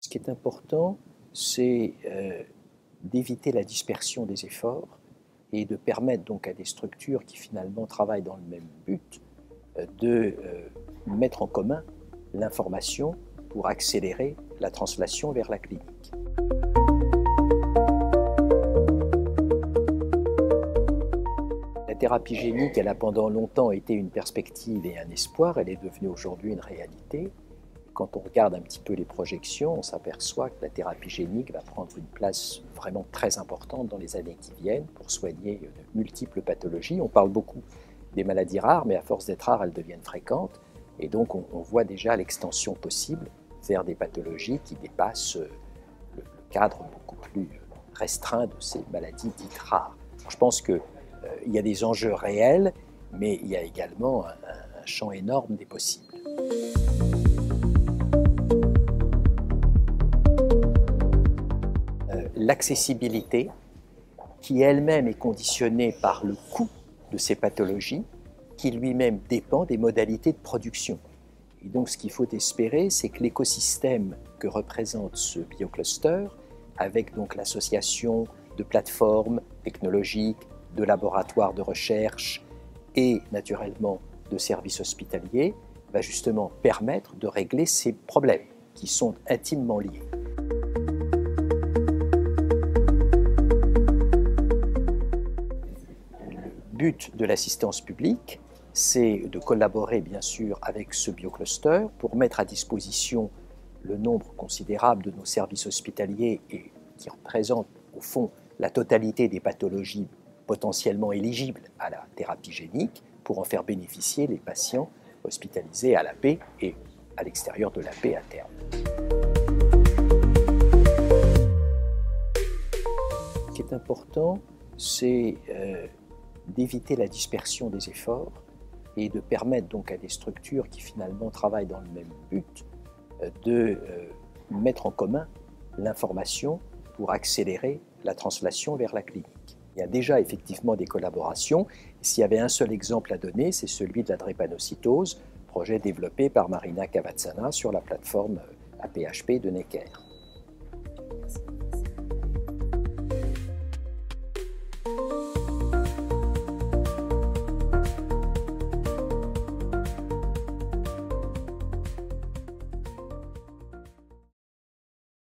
Ce qui est important, c'est d'éviter la dispersion des efforts et de permettre donc à des structures qui finalement travaillent dans le même but de mettre en commun l'information pour accélérer la translation vers la clinique. La thérapie génique, elle a pendant longtemps été une perspective et un espoir, elle est devenue aujourd'hui une réalité. Quand on regarde un petit peu les projections, on s'aperçoit que la thérapie génique va prendre une place vraiment très importante dans les années qui viennent pour soigner de multiples pathologies. On parle beaucoup des maladies rares, mais à force d'être rares, elles deviennent fréquentes. Et donc on voit déjà l'extension possible vers des pathologies qui dépassent le cadre beaucoup plus restreint de ces maladies dites rares. Je pense qu'il y a des enjeux réels, mais il y a également un champ énorme des possibles. L'accessibilité, qui elle-même est conditionnée par le coût de ces pathologies, qui lui-même dépend des modalités de production. Et donc ce qu'il faut espérer, c'est que l'écosystème que représente ce biocluster, avec donc l'association de plateformes technologiques, de laboratoires de recherche et naturellement de services hospitaliers, va justement permettre de régler ces problèmes qui sont intimement liés. Le but de l'assistance publique, c'est de collaborer bien sûr avec ce biocluster pour mettre à disposition le nombre considérable de nos services hospitaliers et qui représentent au fond la totalité des pathologies potentiellement éligibles à la thérapie génique pour en faire bénéficier les patients hospitalisés à l'AP et à l'extérieur de l'AP à terme. Ce qui est important, c'est d'éviter la dispersion des efforts et de permettre donc à des structures qui finalement travaillent dans le même but de mettre en commun l'information pour accélérer la translation vers la clinique. Il y a déjà effectivement des collaborations. S'il y avait un seul exemple à donner, c'est celui de la drépanocytose, projet développé par Marina Cavazzana sur la plateforme APHP de Necker.